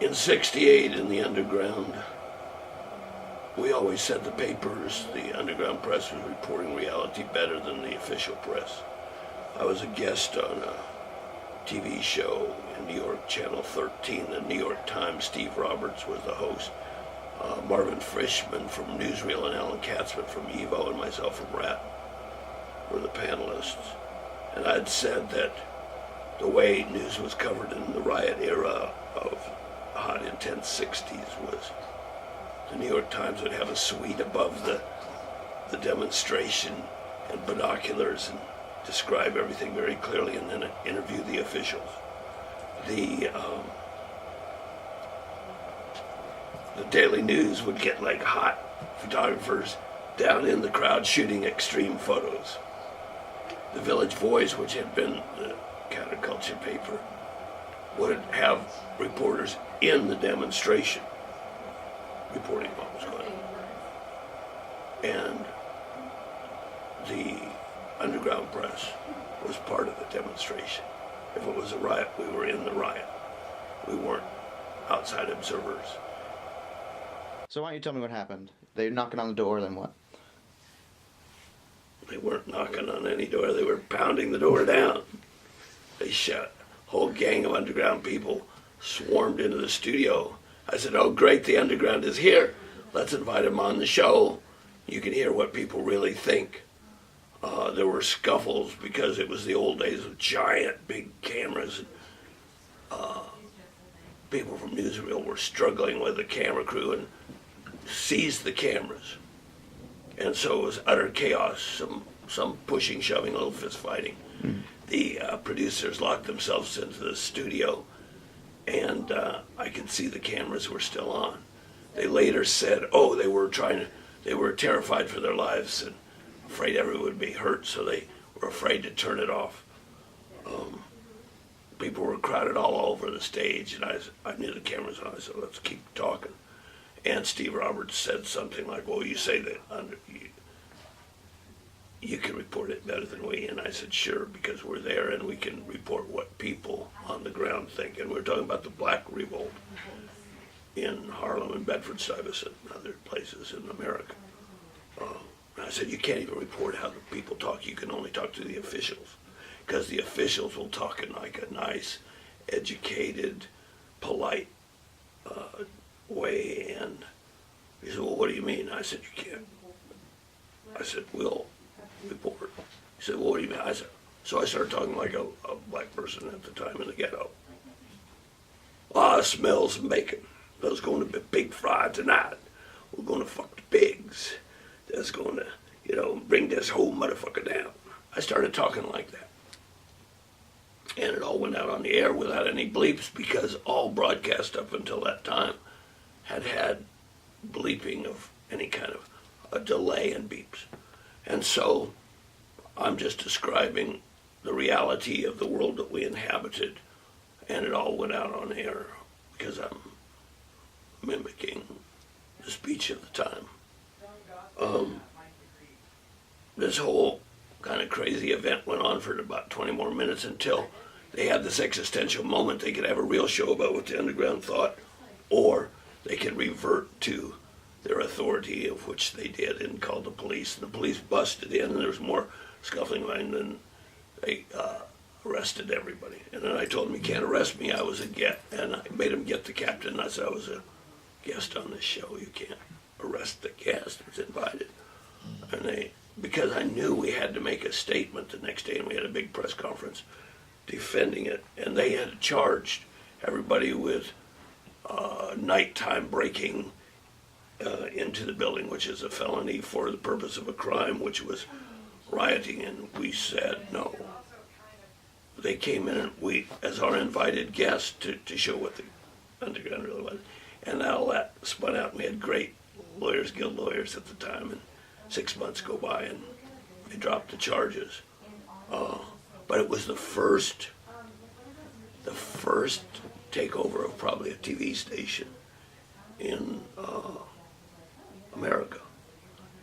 In '68 in the underground, we always said the papers, the underground press was reporting reality better than the official press. I was a guest on a TV show in New York, Channel 13, the New York Times. Steve Roberts was the host. Marvin Frischman from Newsreel and Alan Katzman from Evo and myself from Rat were the panelists. And I'd said that the way news was covered in the riot era of hot, intense 60s was the New York Times would have a suite above the demonstration and binoculars and describe everything very clearly and then interview the officials. The Daily News would get like hot photographers down in the crowd shooting extreme photos. The Village Voice, which had been the counterculture paper, would have reporters in the demonstration reporting what was going on. And the underground press was part of the demonstration. If it was a riot, we were in the riot. We weren't outside observers. So why don't you tell me what happened? They knocking on the door, then what? They weren't knocking on any door, they were pounding the door down. They shot. A whole gang of underground people swarmed into the studio. I said, oh great, the underground is here. Let's invite them on the show. You can hear what people really think. There were scuffles because it was the old days of giant big cameras. People from Newsreel were struggling with the camera crew and seized the cameras. And so it was utter chaos, some pushing, shoving, a little fist fighting. The producers locked themselves into the studio, and I could see the cameras were still on. They later said, oh, they were terrified for their lives and afraid everyone would be hurt, so they were afraid to turn it off. People were crowded all over the stage, and I knew the cameras on. I said, let's keep talking. And Steve Roberts said something like, well, you say that you can report it better than we. And I said, sure, because we're there and we can report what people on the ground think. And we're talking about the Black Revolt in Harlem and Bedford-Stuyvesant and other places in America. And I said, you can't even report how the people talk. You can only talk to the officials, because the officials will talk in like a nice, educated, polite way. And he said, well, what do you mean? I said, you can't. I said, we'll report. He said, well, what do you mean? I said, so I started talking like a black person at the time in the ghetto. I smell some bacon. There's going to be pig fry tonight. We're going to fuck the pigs. That's going to, bring this whole motherfucker down. I started talking like that. And it all went out on the air without any bleeps, because all broadcast up until that time had bleeping of any kind of a delay in beeps. And so I'm just describing the reality of the world that we inhabited, and it all went out on air because I'm mimicking the speech of the time. This whole kind of crazy event went on for about 20 more minutes until they had this existential moment. They could have a real show about what the underground thought, or they could revert to their authority, of which they did, and called the police. And the police busted in, and there was more scuffling, and then they arrested everybody. And then I told them, you can't arrest me, I was a guest. And I made them get the captain. I said, I was a guest on this show, you can't arrest the guest, I was invited. And because I knew we had to make a statement the next day, and we had a big press conference defending it, and they had charged everybody with nighttime breaking into the building, which is a felony for the purpose of a crime, which was rioting, and we said no. They came in, and we, as our invited guests, to show what the underground really was, and all that spun out, and we had great lawyers, guild lawyers at the time, and 6 months go by, and they dropped the charges. But it was the first takeover of probably a TV station in America.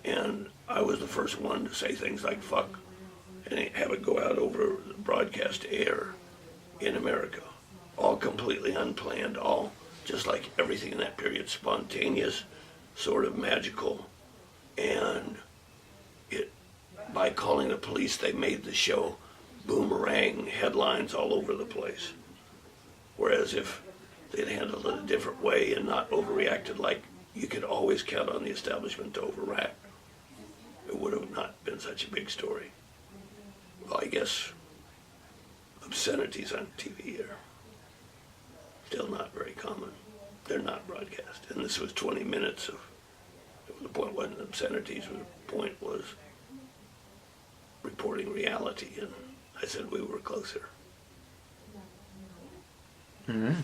And I was the first one to say things like fuck and have it go out over the broadcast air in America. All completely unplanned, all just like everything in that period, spontaneous, sort of magical, and it, by calling the police, they made the show boomerang headlines all over the place. Whereas if they'd handled it a different way and not overreacted, like you could always count on the establishment to overact, it would have not been such a big story. Well, I guess obscenities on TV are still not very common. They're not broadcast. And this was 20 minutes of, the point wasn't obscenities, the point was reporting reality, and I said we were closer. Mm-hmm.